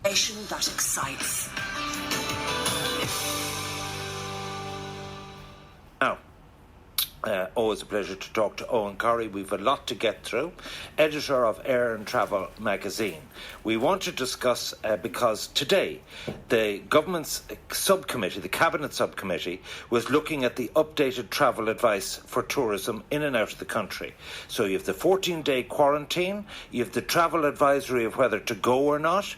Nation that excites. Now, always a pleasure to talk to Eoghan Corry. We've a lot to get through. Editor of Air and Travel magazine. We want to discuss, because today the government's subcommittee, the cabinet subcommittee, was looking at the updated travel advice for tourism in and out of the country. So you have the 14-day quarantine, you have the travel advisory of whether to go or not.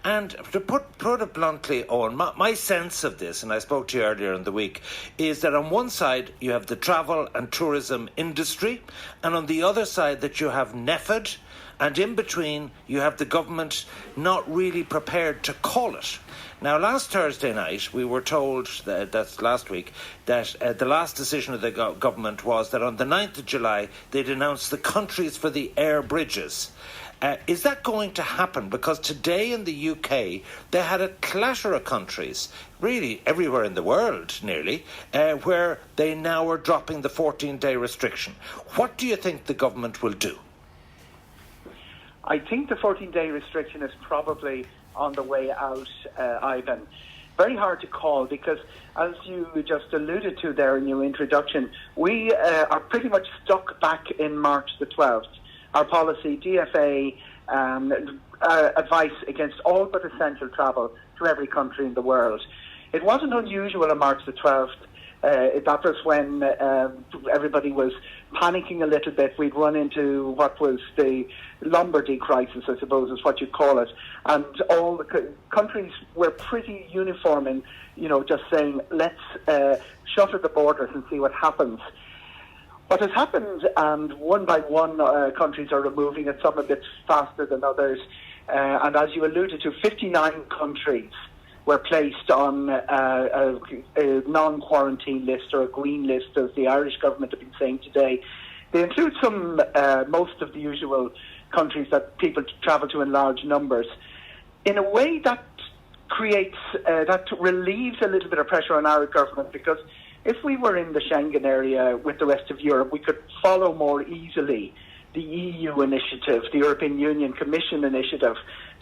And to put it bluntly, Owen, my sense of this, and I spoke to you earlier in the week, is that on one side you have the travel and tourism industry, and on the other side that you have NEFID, and in between you have the government not really prepared to call it. Now, last Thursday night, we were told, that's last week, that the last decision of the government was that on the 9th of July they'd announce the countries for the air bridges. Is that going to happen? Because today in the UK, they had a clatter of countries, really everywhere in the world nearly, where they now are dropping the 14-day restriction. What do you think the government will do? I think the 14-day restriction is probably on the way out, Ivan. Very hard to call because, as you just alluded to there in your introduction, we are pretty much stuck back in March the 12th. Our policy, DFA, advice against all but essential travel to every country in the world. It wasn't unusual on March the 12th. That was when everybody was panicking a little bit. We'd run into what was the Lombardy crisis, I suppose is what you'd call it. And all the countries were pretty uniform in, just saying, let's shutter the borders and see what happens. What has happened, and one by one countries are removing it, some a bit faster than others, and as you alluded to, 59 countries were placed on a non-quarantine list or a green list, as the Irish government have been saying today. They include most of the usual countries that people travel to in large numbers. In a way that relieves a little bit of pressure on our government, because if we were in the Schengen area with the rest of Europe, we could follow more easily the EU initiative, the European Union Commission initiative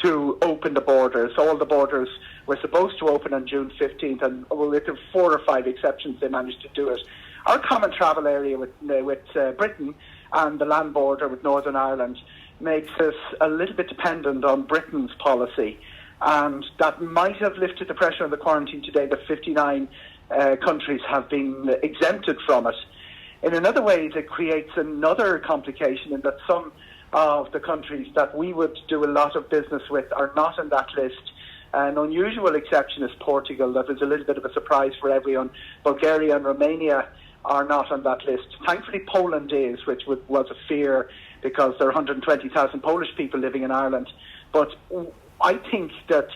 to open the borders. All the borders were supposed to open on June 15th, and with 4 or 5 exceptions, they managed to do it. Our common travel area with Britain and the land border with Northern Ireland makes us a little bit dependent on Britain's policy, and that might have lifted the pressure on the quarantine today that 59 countries have been exempted from it. In another way, it creates another complication in that some of the countries that we would do a lot of business with are not on that list. An unusual exception is Portugal. That is a little bit of a surprise for everyone. Bulgaria and Romania are not on that list. Thankfully, Poland is, which was a fear because there are 120,000 Polish people living in Ireland. But I think that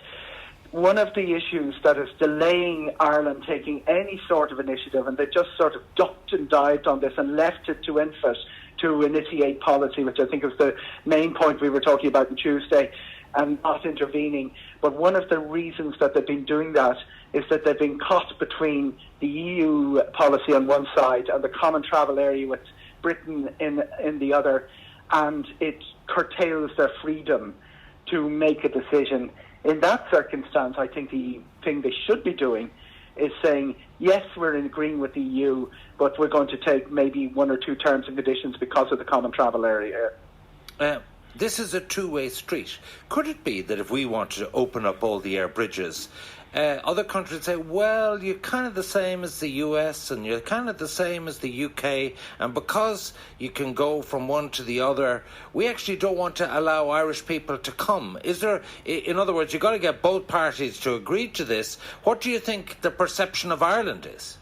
one of the issues that is delaying Ireland taking any sort of initiative, and they just sort of ducked and dived on this and left it to INFIT to initiate policy, which I think is the main point we were talking about on Tuesday, and not intervening. But one of the reasons that they've been doing that is that they've been caught between the EU policy on one side and the common travel area with Britain in the other, and it curtails their freedom to make a decision. In that circumstance, I think the thing they should be doing is saying, yes, we're agreeing with the EU, but we're going to take maybe 1 or 2 terms and conditions because of the common travel area. This is a two-way street. Could it be that if we wanted to open up all the air bridges, other countries say, well, you're kind of the same as the US and you're kind of the same as the UK, and because you can go from one to the other, we actually don't want to allow Irish people to come. Is there, in other words, you've got to get both parties to agree to this. What do you think the perception of Ireland is?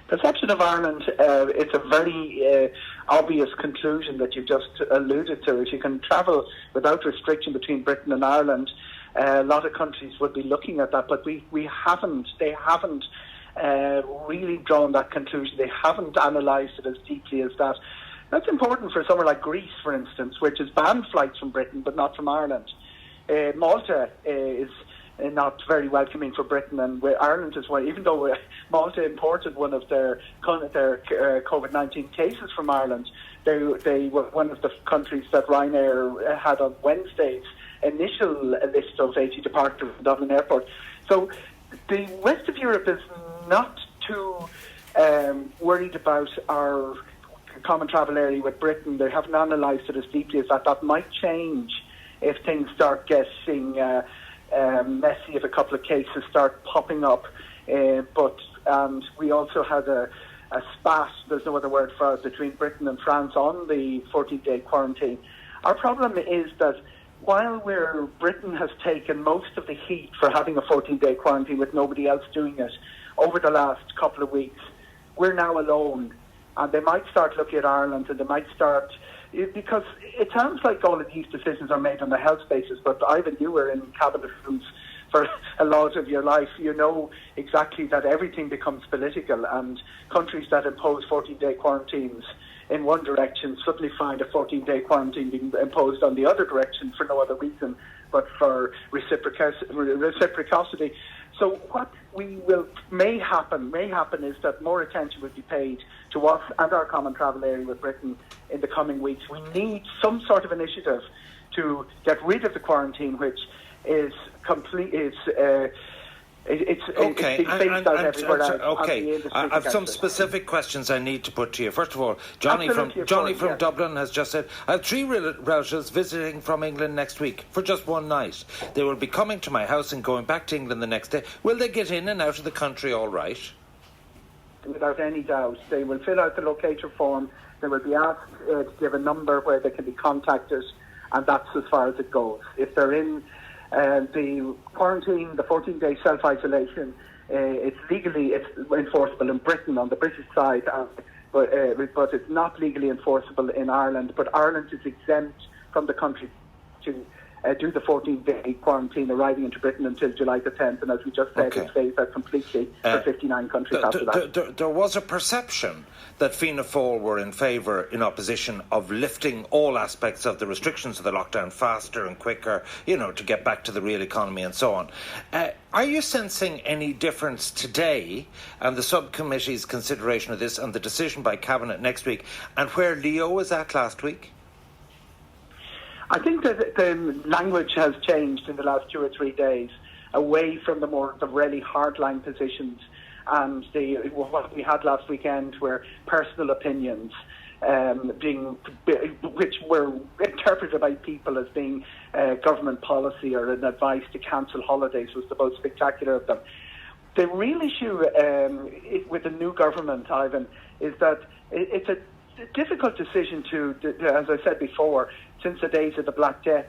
Perception of Ireland, it's a very obvious conclusion that you just alluded to. If you can travel without restriction between Britain and Ireland, a lot of countries would be looking at that, but they haven't really drawn that conclusion. They haven't analysed it as deeply as that. That's important for somewhere like Greece, for instance, which has banned flights from Britain but not from Ireland. Malta is not very welcoming for Britain, and Ireland as well, even though Malta imported one of their COVID-19 cases from Ireland. They were one of the countries that Ryanair had on Wednesdays initial list of 80 departures from Dublin Airport. So the rest of Europe is not too worried about our common travel area with Britain. They haven't analysed it as deeply as that. That might change if things start getting messy, if a couple of cases start popping up. But we also had a spat, there's no other word for it, between Britain and France on the 14-day quarantine. Our problem is that while Britain has taken most of the heat for having a 14-day quarantine with nobody else doing it over the last couple of weeks, we're now alone. And they might start looking at Ireland, and they might start, because it sounds like all of these decisions are made on a health basis, but Ivan, you were in cabinet rooms for a lot of your life. You know exactly that everything becomes political, and countries that impose 14-day quarantines in one direction suddenly find a 14-day quarantine being imposed on the other direction for no other reason but for reciprocity. So what may happen is that more attention will be paid to us and our common travel area with Britain in the coming weeks. We need some sort of initiative to get rid of the quarantine, which is complete. It's being phased out everywhere else. Okay, I have some specific questions I need to put to you. First of all, Johnny from Dublin has just said, I have 3 relatives visiting from England next week for just one night. They will be coming to my house and going back to England the next day. Will they get in and out of the country all right? Without any doubt. They will fill out the locator form. They will be asked to give a number where they can be contacted, and that's as far as it goes. If they're in the quarantine, the 14-day self-isolation, it's enforceable in Britain on the British side, but it's not legally enforceable in Ireland. But Ireland is exempt from the country to do the 14-day quarantine arriving into Britain until July the 10th, and as we just said, it's phased out completely for 59 countries after that. There was a perception that Fianna Fáil were in opposition of lifting all aspects of the restrictions of the lockdown faster and quicker, to get back to the real economy and so on. Are you sensing any difference today and the subcommittee's consideration of this and the decision by Cabinet next week and where Leo was at last week? I think that the language has changed in the last 2 or 3 days, away from the really hardline positions, and what we had last weekend were personal opinions, which were interpreted by people as being government policy or an advice to cancel holidays was the most spectacular of them. The real issue with the new government, Ivan, is that it's a difficult decision to, as I said before, since the days of the Black Death,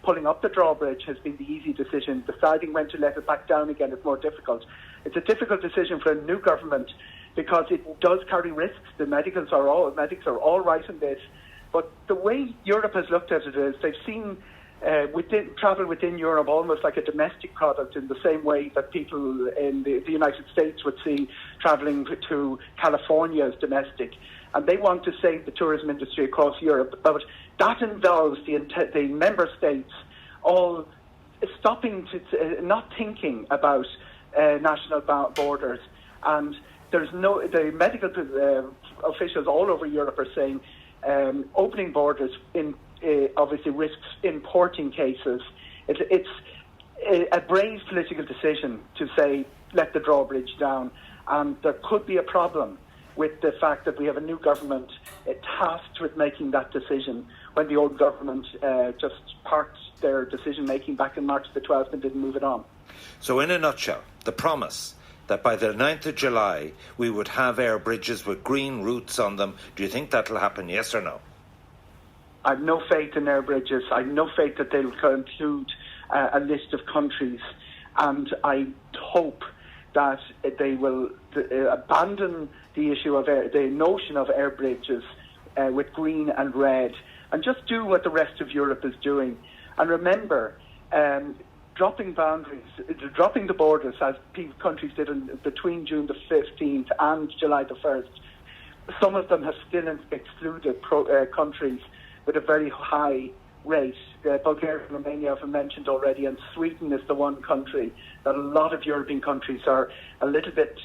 pulling up the drawbridge has been the easy decision. Deciding when to let it back down again is more difficult. It's a difficult decision for a new government because it does carry risks. The medics are all right in this. But the way Europe has looked at it is they've seen travel within Europe almost like a domestic product, in the same way that people in the United States would see travelling to California as domestic. And they want to save the tourism industry across Europe. But that involves the member states all stopping not thinking about national borders. And the medical officials all over Europe are saying opening borders obviously risks importing cases. It's a brave political decision to say let the drawbridge down, and there could be a problem with the fact that we have a new government tasked with making that decision when the old government just parked their decision-making back in March the 12th and didn't move it on. So in a nutshell, the promise that by the 9th of July we would have air bridges with green routes on them, do you think that'll happen, yes or no? I have no faith in air bridges. I have no faith that they will include a list of countries, and I hope that they will abandon the issue of the notion of air bridges with green and red, and just do what the rest of Europe is doing. And remember, dropping the borders as countries did between June the 15th and July the 1st. Some of them have still excluded countries with a very high rate. Bulgaria and Romania have mentioned already, and Sweden is the one country that a lot of European countries are a little bit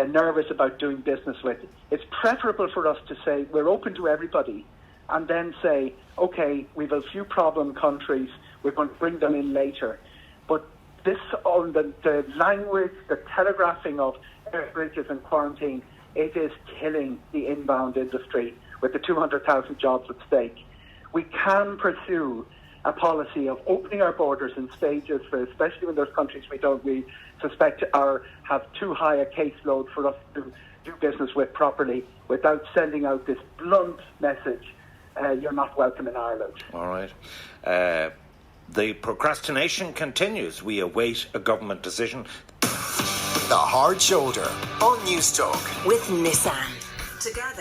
nervous about doing business with. It's preferable for us to say we're open to everybody, and then say, okay, we've a few problem countries, we're going to bring them in later. But this, on the language, the telegraphing of air bridges and quarantine, it is killing the inbound industry with the 200,000 jobs at stake. We can pursue a policy of opening our borders in stages, especially when there's countries we suspect have too high a caseload for us to do business with properly, without sending out this blunt message, you're not welcome in Ireland. All right. The procrastination continues. We await a government decision. The Hard Shoulder on Newstalk. With Nissan. Together